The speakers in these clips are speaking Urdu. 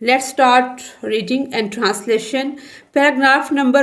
Let's start reading and translation. Paragraph number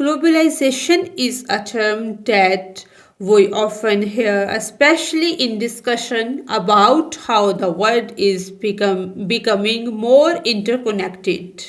Globalization is a term that we often hear, especially in discussion about how the world is becoming more interconnected.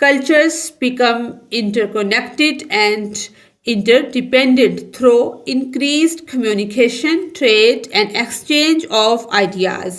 cultures become interconnected and interdependent through increased communication, trade and exchange of ideas.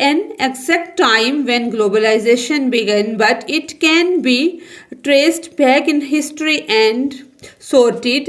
an exact time when globalization began, but it can be traced back in history and sorted.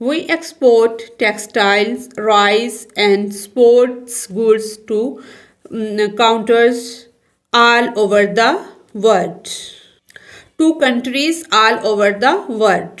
We export textiles, rice and sports goods to countries all over the world. To countries all over the world.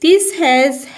This has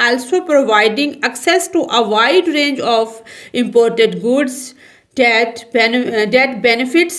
also providing access to a wide range of imported goods that benefits,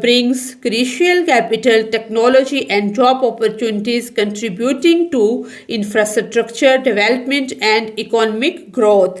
brings crucial capital, technology and job opportunities, contributing to infrastructure development and economic growth।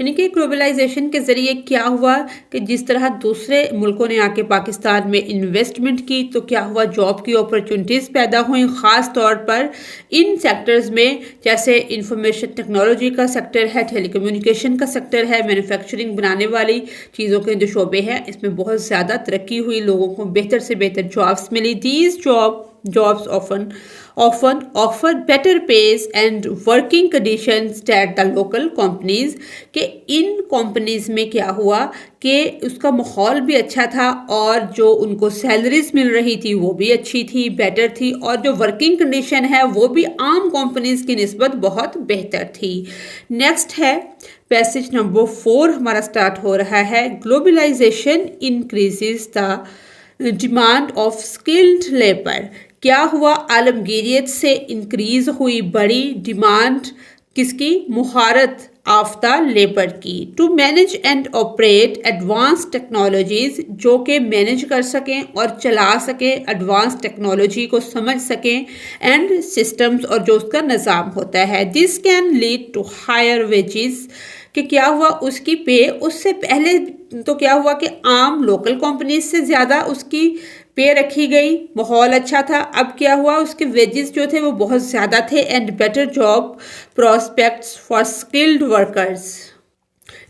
یعنی کہ گلوبلائزیشن کے ذریعے کیا ہوا کہ جس طرح دوسرے ملکوں نے آ کے پاکستان میں انویسٹمنٹ کی تو کیا ہوا، جاب کی اپرچونٹیز پیدا ہوئیں، خاص طور پر ان سیکٹرز میں جیسے انفارمیشن ٹیکنالوجی کا سیکٹر ہے، ٹیلی کمیونیکیشن کا سیکٹر ہے، مینوفیکچرنگ بنانے والی چیزوں کے جو شعبے ہیں اس میں بہت زیادہ ترقی ہوئی، لوگوں کو بہتر سے بہتر جابس ملی. These jobs often offer better pays and working conditions at the local companies. کہ ان کمپنیز میں کیا ہوا کہ اس کا ماحول بھی اچھا تھا اور جو ان کو سیلریز مل رہی تھی وہ بھی اچھی تھی، بیٹر تھی، اور جو ورکنگ کنڈیشن ہے وہ بھی عام کمپنیز کی نسبت بہت بہتر تھی. نیکسٹ ہے پیسج نمبر 4 ہمارا سٹارٹ ہو رہا ہے. Globalization increases the demand of skilled labour. کیا ہوا، عالمگیریت سے انکریز ہوئی، بڑی ڈیمانڈ کس کی، مہارت یافتہ لیبر کی. To manage and operate advance technologies, جو کہ مینج کر سکیں اور چلا سکیں، ایڈوانس ٹیکنالوجی کو سمجھ سکیں، اینڈ سسٹمز، اور جو اس کا نظام ہوتا ہے. This can lead to higher wages. کہ کیا ہوا، اس کی پے اس سے پہلے تو کیا ہوا کہ عام لوکل کمپنیز سے زیادہ اس کی پے رکھی گئی، ماحول اچھا تھا. اب کیا ہوا، اس کے ویجز جو تھے وہ بہت زیادہ تھے. And better job prospects for skilled workers.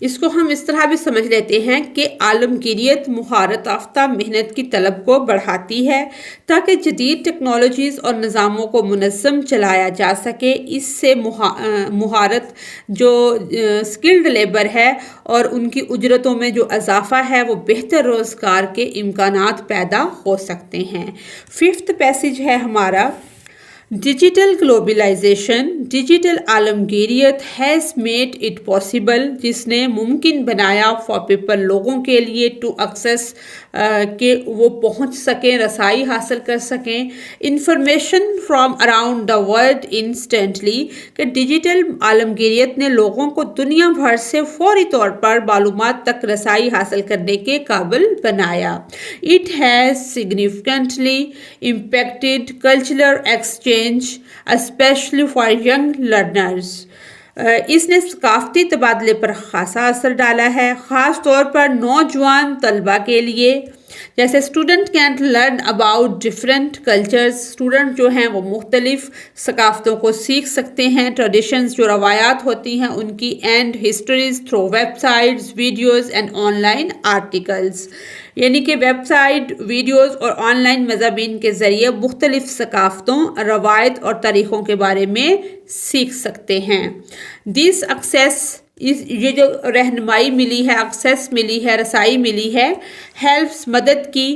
اس کو ہم اس طرح بھی سمجھ لیتے ہیں کہ عالمگیریت مہارت یافتہ محنت کی طلب کو بڑھاتی ہے تاکہ جدید ٹیکنالوجیز اور نظاموں کو منظم چلایا جا سکے. اس سے مہارت جو اسکلڈ لیبر ہے اور ان کی اجرتوں میں جو اضافہ ہے وہ بہتر روزگار کے امکانات پیدا ہو سکتے ہیں. 5th پیسج ہے ہمارا ڈیجیٹل گلوبلائزیشن. ڈیجیٹل عالمگیریت ہیز میڈ اٹ پاسبل، جس نے ممکن بنایا فار پیپل، لوگوں کے لیے، ٹو ایکسیس، کہ وہ پہنچ سکیں، رسائی حاصل کر سکیں، information from around the world instantly. کہ ڈیجیٹل عالمگیریت نے لوگوں کو دنیا بھر سے فوری طور پر معلومات تک رسائی حاصل کرنے کے قابل بنایا. It has significantly impacted cultural exchange especially for young learners. اس نے ثقافتی تبادلے پر خاصا اثر ڈالا ہے، خاص طور پر نوجوان طلبہ کے لیے. جیسے student can learn about different cultures, student جو ہیں وہ مختلف ثقافتوں کو سیکھ سکتے ہیں، ٹریڈیشنز جو روایات ہوتی ہیں ان کی، and history's through web sites, videos and on line articles. یعنی کہ ویب سائٹ، ویڈیوز اور آن لائن مضامین کے ذریعے مختلف ثقافتوں، روایت اور تاریخوں کے بارے میں سیکھ سکتے ہیں. دس ایکسیس، یہ جو رہنمائی ملی ہے، ایکسیس ملی ہے، رسائی ملی ہے، ہیلپس، مدد کی،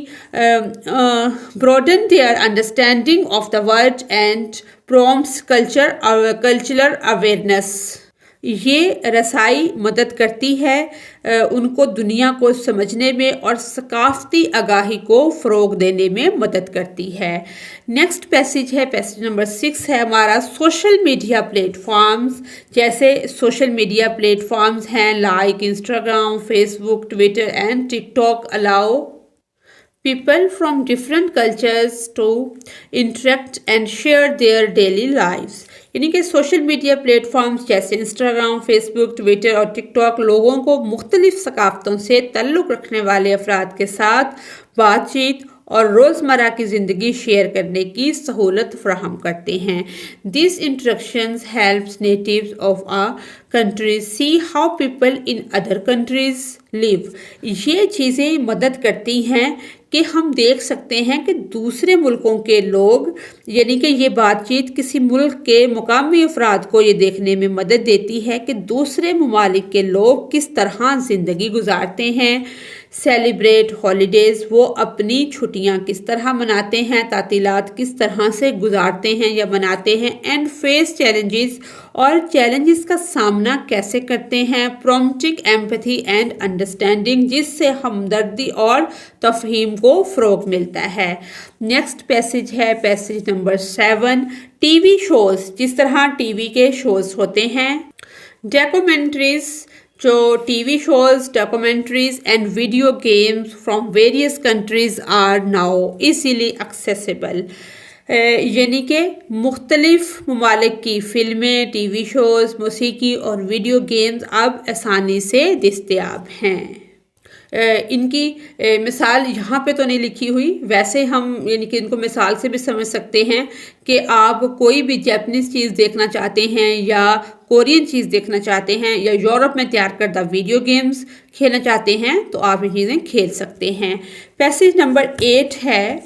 broaden their understanding of the world and promotes cultural awareness. یہ رسائی مدد کرتی ہے ان کو دنیا کو سمجھنے میں اور ثقافتی آگاہی کو فروغ دینے میں مدد کرتی ہے. نیکسٹ پیسج ہے، پیسج نمبر 6 ہے ہمارا سوشل میڈیا پلیٹ فارمز. جیسے سوشل میڈیا پلیٹ فارمز ہیں like Instagram, Facebook, Twitter and TikTok allow people from different cultures to interact and share their daily lives. یعنی کہ سوشل میڈیا پلیٹ فارمز جیسے انسٹاگرام، فیس بک، ٹویٹر اور ٹک ٹاک لوگوں کو مختلف ثقافتوں سے تعلق رکھنے والے افراد کے ساتھ بات چیت اور روزمرہ کی زندگی شیئر کرنے کی سہولت فراہم کرتے ہیں. These interactions helps natives of a country see how people in other countries live. یہ چیزیں مدد کرتی ہیں کہ ہم دیکھ سکتے ہیں کہ دوسرے ملکوں کے لوگ، یعنی کہ یہ بات چیت کسی ملک کے مقامی افراد کو یہ دیکھنے میں مدد دیتی ہے کہ دوسرے ممالک کے لوگ کس طرح زندگی گزارتے ہیں. سیلیبریٹ ہالیڈیز، وہ اپنی چھٹیاں کس طرح مناتے ہیں، تعطیلات کس طرح سے گزارتے ہیں یا مناتے ہیں. اینڈ فیس چیلنجز، اور چیلنجز کا سامنا کیسے کرتے ہیں. پرومپٹنگ ایمپتھی اینڈ انڈرسٹینڈنگ، جس سے ہمدردی اور تفہیم کو فروغ ملتا ہے. نیکسٹ پیسج ہے passage number 7 T V shows. جس طرح ٹی وی کے شوز ہوتے ہیں، ڈاکومنٹریز، جو T V shows, documentaries and video games from various countries are now easily accessible. یعنی کہ مختلف ممالک کی فلمیں، ٹی وی شوز، موسیقی اور ویڈیو گیمز اب آسانی سے دستیاب ہیں۔ ان کی مثال یہاں پہ تو نہیں لکھی ہوئی، ویسے ہم یعنی کہ ان کو مثال سے بھی سمجھ سکتے ہیں کہ آپ کوئی بھی جیپنیز چیز دیکھنا چاہتے ہیں یا کورین چیز دیکھنا چاہتے ہیں یا یورپ میں تیار کردہ ویڈیو گیمز کھیلنا چاہتے ہیں تو آپ یہ چیزیں کھیل سکتے ہیں۔ پیسیج نمبر 8 ہے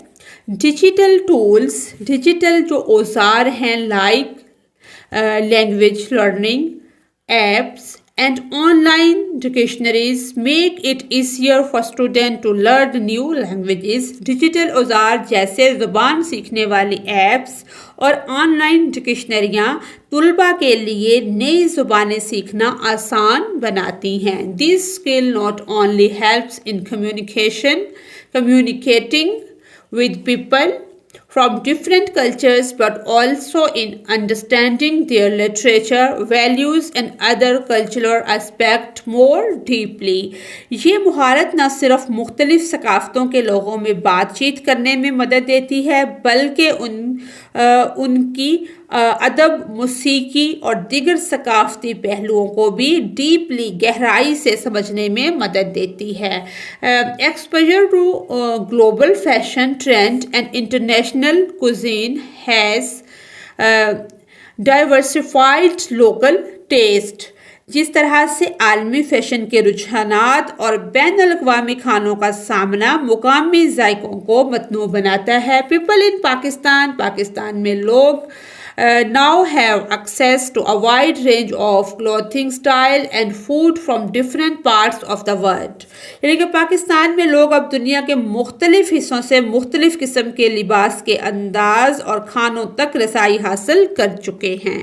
ڈیجیٹل ٹولز، ڈیجیٹل جو اوزار ہیں like language learning apps and online dictionaries make it easier for students to learn new languages. Digital اوزار جیسے زبان سیکھنے والی ایپس اور آن لائن ڈکشنریاں طلباء کے لیے نئی زبانیں سیکھنا آسان بناتی ہیں۔ This skill not only helps in communicating with people from different cultures but also in understanding their literature, values and other cultural aspects more deeply. یہ مہارت نہ صرف مختلف ثقافتوں کے لوگوں میں بات چیت کرنے میں مدد دیتی ہے بلکہ ان کی ادب، موسیقی اور دیگر ثقافتی پہلوؤں کو بھی ڈیپلی گہرائی سے سمجھنے میں مدد دیتی ہے۔ Exposure to global fashion trend and international cuisine has diversified local taste. جس طرح سے عالمی فیشن کے رجحانات اور بین الاقوامی کھانوں کا سامنا مقامی ذائقوں کو متنوع بناتا ہے۔ پیپل ان پاکستان میں لوگ now have access to a wide range of clothing style and food from different parts of the world. یعنی کہ پاکستان میں لوگ اب دنیا کے مختلف حصوں سے مختلف قسم کے لباس کے انداز اور کھانوں تک رسائی حاصل کر چکے ہیں۔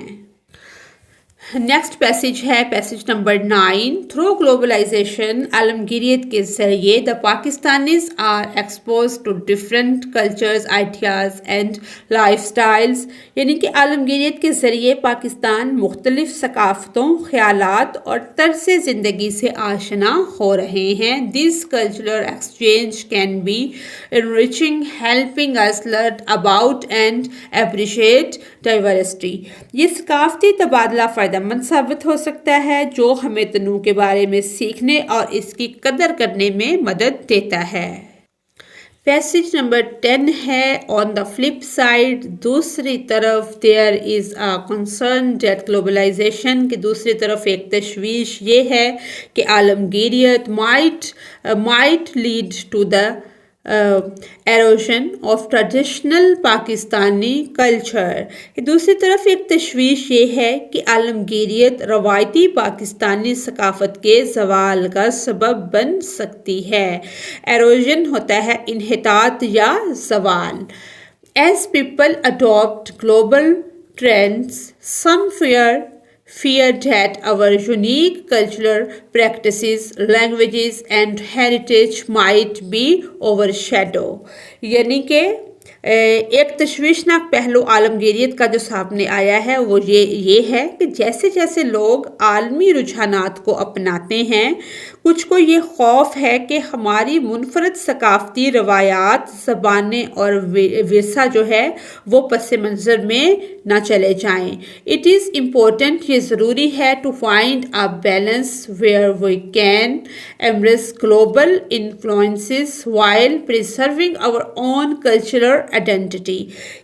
نیکسٹ پیسیج ہے پیسیج نمبر 9۔ تھرو گلوبلائزیشن، عالمگیریت کے ذریعے the Pakistanis are expose to different cultures, ideas and lifestyles. یعنی کہ عالمگیریت کے ذریعے پاکستان مختلف ثقافتوں، خیالات اور طرز زندگی سے آشنا ہو رہے ہیں۔ This cultural exchange can be enriching, helping us learn about and appreciate diversity. یہ ثقافتی تبادلہ فائدہ مند ثابت ہو سکتا ہے جو ہمیں تنوع کے بارے میں سیکھنے اور اس کی قدر کرنے میں مدد دیتا ہے۔ پیسیج نمبر 10 ہے on the flip side، دوسری طرف there is a concern that globalization، کہ دوسری طرف ایک تشویش یہ ہے کہ عالمگیریت might lead to the erosion of traditional Pakistani culture۔ دوسری طرف ایک تشویش یہ ہے کہ عالمگیریت روایتی پاکستانی ثقافت کے زوال کا سبب بن سکتی ہے۔ ایروژن ہوتا ہے انحطاط یا زوال۔ As people adopt global trends, some fear that our unique cultural practices, languages and heritage might be overshadowed۔ یعنی کہ ایک تشویشناک پہلو عالمگیریت کا جو سامنے آیا ہے وہ یہ ہے کہ جیسے جیسے لوگ عالمی رجحانات کو اپناتے ہیں کچھ کو یہ خوف ہے کہ ہماری منفرد ثقافتی روایات، زبانیں اور ورثہ جو ہے وہ پس منظر میں نہ چلے جائیں۔ It is important، یہ ضروری ہے to find a balance where we can embrace global influences while preserving our own cultural identity۔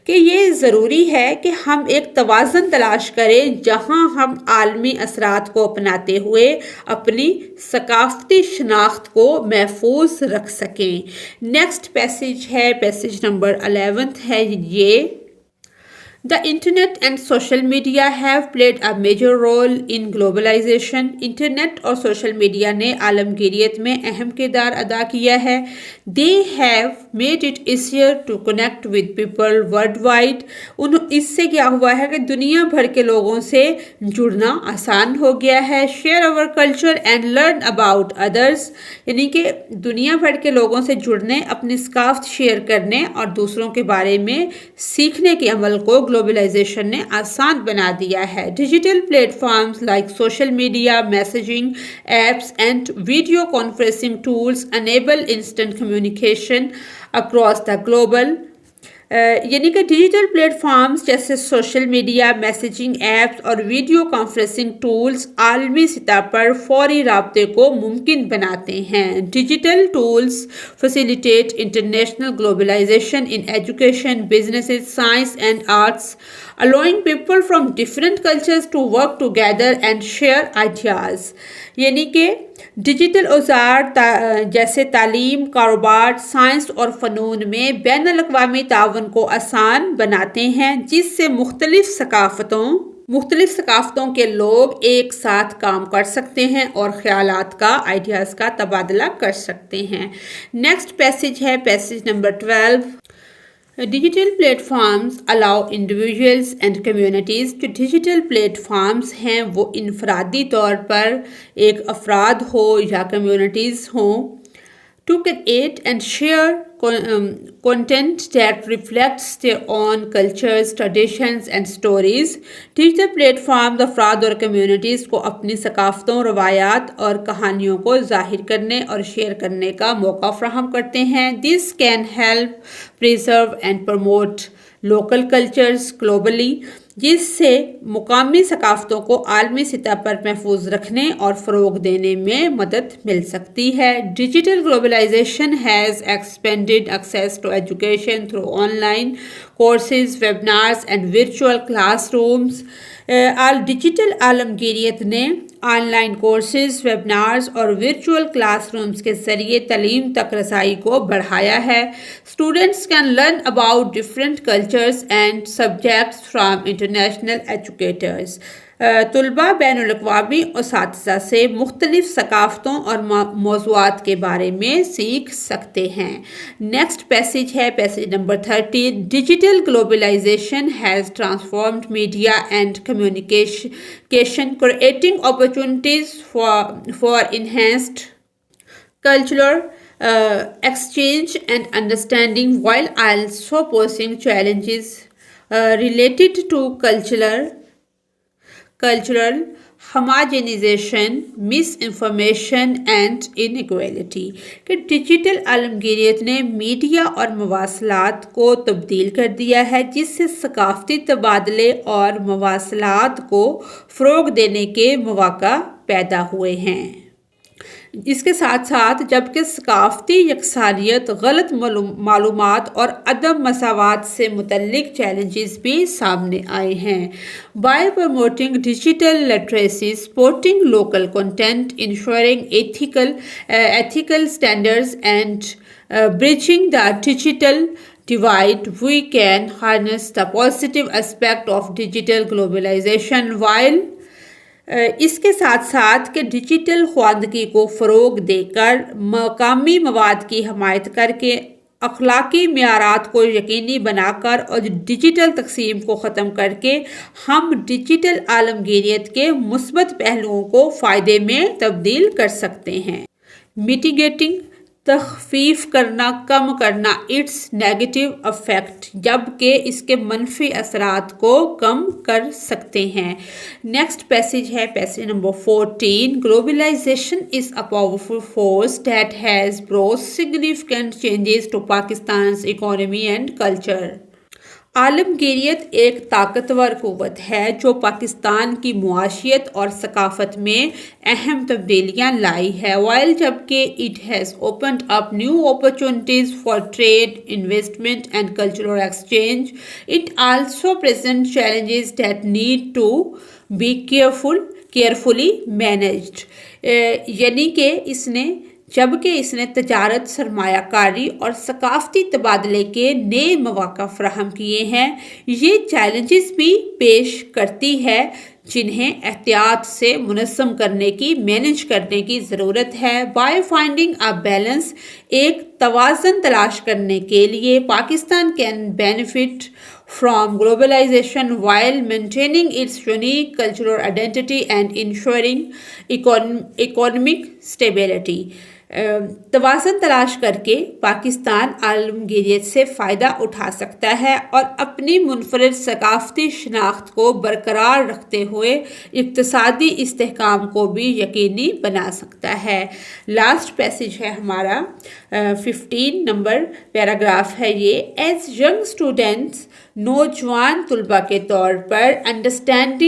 کہ یہ ضروری ہے کہ ہم ایک توازن تلاش کریں جہاں ہم عالمی اثرات کو اپناتے ہوئے اپنی ثقافتی شناخت کو محفوظ رکھ سکیں۔ نیکسٹ پیسیج ہے پیسیج نمبر 11 ہے یہ The internet and social media have played a major role in globalization۔ Internet اور سوشل میڈیا نے عالمگیریت میں اہم کردار ادا کیا ہے۔ They have made it easier to connect with people worldwide۔ اس سے کیا ہوا ہے کہ دنیا بھر کے لوگوں سے جڑنا آسان ہو گیا ہے۔ Share our culture and learn about others، یعنی کہ دنیا بھر کے لوگوں سے جڑنے، اپنی ثقافت شیئر کرنے اور دوسروں کے بارے میں سیکھنے کے عمل کو گلوبلائزیشن نے آسان بنا دیا ہے۔ Digital platforms like social media, messaging apps and video conferencing tools enable instant communication across the globe۔ یعنی کہ ڈیجیٹل پلیٹ فارمز جیسے سوشل میڈیا، میسیجنگ ایپس اور ویڈیو کانفرنسنگ ٹولز عالمی سطح پر فوری رابطے کو ممکن بناتے ہیں۔ Digital tools facilitate international globalization in education, businesses, science and arts, allowing people from different cultures to work together and share ideas۔ یعنی کہ ڈیجیٹل اوزار جیسے تعلیم، کاروبار، سائنس اور فنون میں بین الاقوامی تعاون کو آسان بناتے ہیں، جس سے مختلف ثقافتوں کے لوگ ایک ساتھ کام کر سکتے ہیں اور خیالات کا، آئیڈیاز کا تبادلہ کر سکتے ہیں۔ نیکسٹ پیسج ہے passage number 12۔ Digital platforms allow individuals and communities. جو ڈیجیٹل پلیٹ فارمز ہیں وہ انفرادی طور پر ایک افراد ہو یا کمیونٹیز ہوں، to create and share content that reflects their own cultures, traditions and stories۔ Digital platforms افراد اور کمیونٹیز کو اپنی ثقافتوں، روایات اور کہانیوں کو ظاہر کرنے اور شیئر کرنے کا موقع فراہم کرتے ہیں۔ This can help preserve and promote local cultures globally، جس سے مقامی ثقافتوں کو عالمی سطح پر محفوظ رکھنے اور فروغ دینے میں مدد مل سکتی ہے۔ Digital globalization has expanded access to education through online courses, webinars and virtual classrooms. ڈیجیٹل عالمگیریت نے آن لائن کورسز، ویبنارز اور ورچوئل کلاس رومز کے ذریعے تعلیم تک رسائی کو بڑھایا ہے۔ Students can learn about different cultures and subjects from international educators. طلباء بین الاقوامی اساتذہ سے مختلف ثقافتوں اور موضوعات کے بارے میں سیکھ سکتے ہیں۔ نیکسٹ پیسج ہے passage number 13۔ Digital globalization has transformed media and communication, creating opportunities for enhanced cultural exchange and understanding, while also posing challenges related to cultural homogenization, misinformation and inequality۔ کہ ڈیجیٹل عالمگیریت نے میڈیا اور مواصلات کو تبدیل کر دیا ہے، جس سے ثقافتی تبادلے اور مواصلات کو فروغ دینے کے مواقع پیدا ہوئے ہیں۔ اس کے ساتھ ساتھ جبکہ ثقافتی یکسانیت، غلط معلومات اور عدم مساوات سے متعلق چیلنجز بھی سامنے آئے ہیں۔ By promoting digital literacy, supporting local content, ensuring ethical standards and bridging the digital divide, we can harness the positive aspect of digital globalization while اس کے ساتھ ساتھ کہ ڈیجیٹل خواندگی کو فروغ دے کر، مقامی مواد کی حمایت کر کے، اخلاقی معیارات کو یقینی بنا کر اور ڈیجیٹل تقسیم کو ختم کر کے، ہم ڈیجیٹل عالمگیریت کے مثبت پہلوؤں کو فائدے میں تبدیل کر سکتے ہیں۔ میٹیگیٹنگ، تخفیف کرنا، کم کرنا اٹس نیگیٹو افیکٹ، جبکہ اس کے منفی اثرات کو کم کر سکتے ہیں۔ نیکسٹ پیسج ہے passage number 14۔ Globalization is a powerful force that has brought significant changes to Pakistan's economy and culture۔ عالمگیریت ایک طاقتور قوت ہے جو پاکستان کی معاشیت اور ثقافت میں اہم تبدیلیاں لائی ہے۔ while جبکہ it has opened up new opportunities for trade, investment and cultural exchange, it also presents challenges that need to be carefully managed۔ یعنی کہ جبکہ اس نے تجارت، سرمایہ کاری اور ثقافتی تبادلے کے نئے مواقع فراہم کیے ہیں، یہ چیلنجز بھی پیش کرتی ہے جنہیں احتیاط سے منظم کرنے کی، مینج کرنے کی ضرورت ہے۔ بائی فائنڈنگ اے بیلنس، ایک توازن تلاش کرنے کے لیے، Pakistan can benefit from globalization while maintaining its unique cultural identity and ensuring economic stability۔ توازن تلاش کر کے پاکستان عالمگیریت سے فائدہ اٹھا سکتا ہے اور اپنی منفرد ثقافتی شناخت کو برقرار رکھتے ہوئے اقتصادی استحکام کو بھی یقینی بنا سکتا ہے۔ لاسٹ پیسج ہے ہمارا 15 نمبر پیراگراف ہے یہ۔ ایز ینگ اسٹوڈنٹس، نوجوان طلباء کے طور پر انڈرسٹینڈ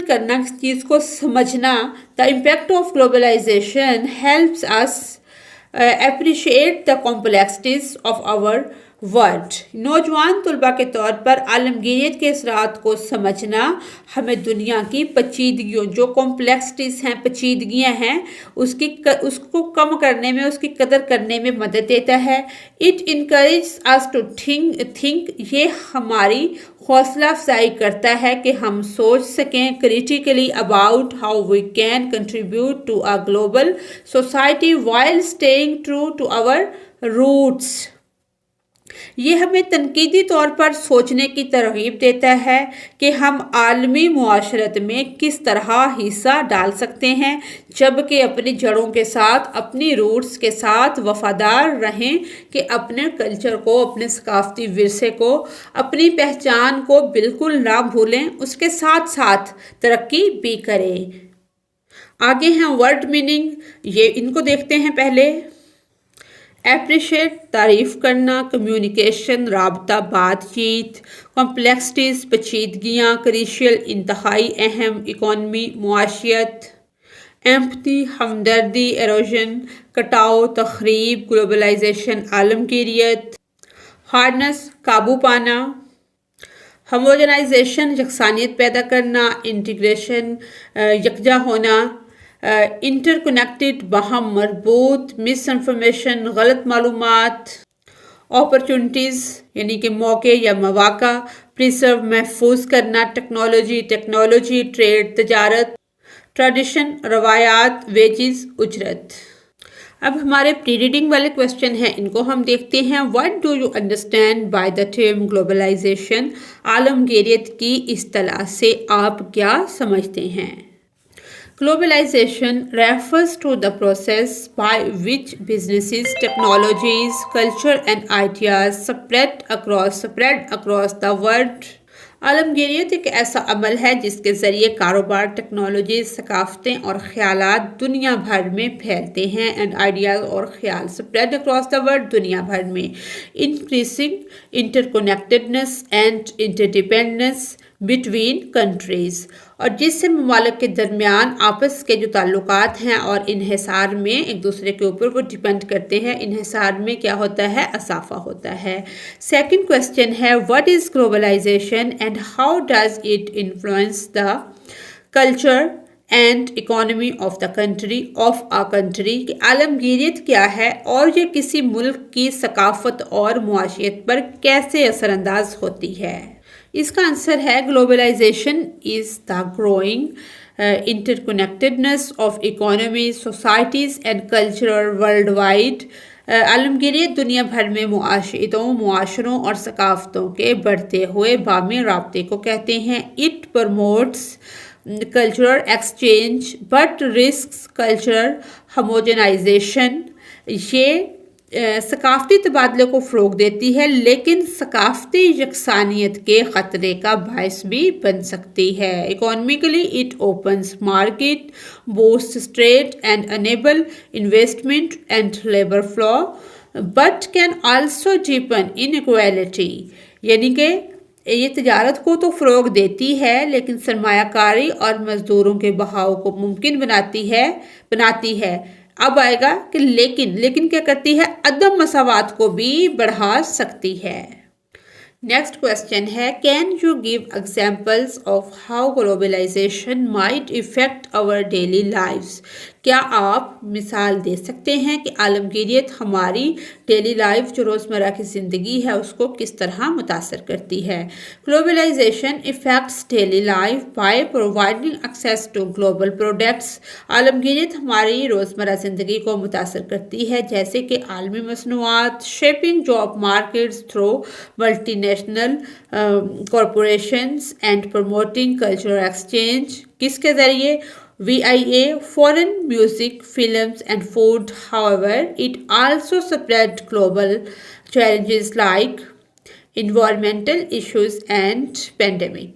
کرنا، اس چیز کو سمجھنا، the impact of globalization helps us appreciate the complexities of our world۔ نوجوان طلباء کے طور پر عالمگیریت کے اثرات کو سمجھنا ہمیں دنیا کی پیچیدگیوں، جو کمپلیکسٹیز ہیں، پیچیدگیاں ہیں، اس کو کم کرنے میں، اس کی قدر کرنے میں مدد دیتا ہے۔ It encourages us to think، یہ ہماری حوصلہ افزائی کرتا ہے کہ ہم سوچ سکیں critically about how we can contribute to a global society while staying true to our roots۔ یہ ہمیں تنقیدی طور پر سوچنے کی ترغیب دیتا ہے کہ ہم عالمی معاشرت میں کس طرح حصہ ڈال سکتے ہیں، جبکہ اپنی جڑوں کے ساتھ، اپنی روٹس کے ساتھ وفادار رہیں، کہ اپنے کلچر کو، اپنے ثقافتی ورثے کو، اپنی پہچان کو بالکل نہ بھولیں، اس کے ساتھ ساتھ ترقی بھی کریں۔ آگے ہیں ورڈ میننگ، یہ ان کو دیکھتے ہیں پہلے۔ اپریشیٹ تعریف کرنا، کمیونیکیشن رابطہ بات چیت، کمپلیکسٹیز پیچیدگیاں، کریشیل انتہائی اہم، اکانومی معاشیت، ایمپتھی ہمدردی، ایروژن کٹاؤ تخریب، گلوبلائزیشن عالمگیریت، ہارڈنس قابو پانا، ہوموجنائزیشن یکسانیت پیدا کرنا، انٹیگریشن یکجا ہونا، انٹر کنیکٹڈ باہم مربوط، مس انفارمیشن غلط معلومات، اپرچونٹیز یعنی کہ موقع یا مواقع، پریزرو محفوظ کرنا، ٹیکنالوجی ٹریڈ تجارت، ٹریڈیشن روایات، ویجز اجرت۔ اب ہمارے پری ریڈنگ والے کویسچن ہیں، ان کو ہم دیکھتے ہیں۔ What do you understand by the term globalization؟ عالمگیریت کی اصطلاح سے آپ کیا سمجھتے ہیں؟ Globalization refers to the process by which businesses, technologies, culture and ideas spread across the world۔ عالمگیریت ایک ایسا عمل ہے جس کے ذریعے کاروبار، ٹیکنالوجی، ثقافتیں اور خیالات دنیا بھر میں پھیلتے ہیں۔ اینڈ آئیڈیاز اور خیال spread across the world، دنیا بھر میں۔ Increasing interconnectedness and interdependence between countries، اور جس سے ممالک کے درمیان آپس کے جو تعلقات ہیں اور انحصار میں ایک دوسرے کے اوپر وہ ڈیپینڈ کرتے ہیں، انحصار میں کیا ہوتا ہے؟ اضافہ ہوتا ہے۔ سیکنڈ کویسچن ہے what is globalization and how does it influence the culture and economy of a country؟ کہ عالمگیریت کیا ہے اور یہ کسی ملک کی ثقافت اور معاشیت پر کیسے اثر انداز ہوتی ہے؟ اس کا آنسر ہے globalization is the growing interconnectedness of economies, societies and culture worldwide. عالمگیریت دنیا بھر میں معاشروں اور ثقافتوں کے بڑھتے ہوئے باہمی رابطے کو کہتے ہیں۔ It promotes cultural exchange but risks cultural homogenization. یہ ثقافتی تبادلے کو فروغ دیتی ہے لیکن ثقافتی یکسانیت کے خطرے کا باعث بھی بن سکتی ہے۔ Economically it opens market, boosts trade and enable investment and labour flow, but can also deepen inequality. یعنی کہ یہ تجارت کو تو فروغ دیتی ہے لیکن سرمایہ کاری اور مزدوروں کے بہاؤ کو ممکن بناتی ہے۔ اب آئے گا کہ لیکن کیا کرتی ہے؟ عدم مساوات کو بھی بڑھا سکتی ہے۔ نیکسٹ کویسچن ہے can you give examples of how globalization might affect our daily lifes? کیا آپ مثال دے سکتے ہیں کہ عالمگیریت ہماری ڈیلی لائف جو روزمرہ کی زندگی ہے اس کو کس طرح متاثر کرتی ہے؟ Globalization affects daily life by providing access to global products. عالمگیریت ہماری روزمرہ زندگی کو متاثر کرتی ہے جیسے کہ عالمی مصنوعات، shipping job markets through multi national corporations and promoting cultural exchange. کس کے ذریعے؟ VIA, foreign music, films, and food. However, it also spread global challenges like environmental issues and pandemic.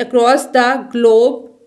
across the globe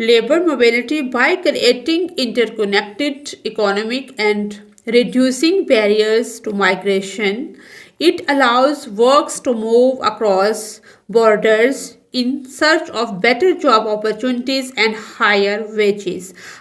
labor mobility by creating interconnected economic and reducing barriers to migration. It allows workers to move across borders in search of better job opportunities and higher wages.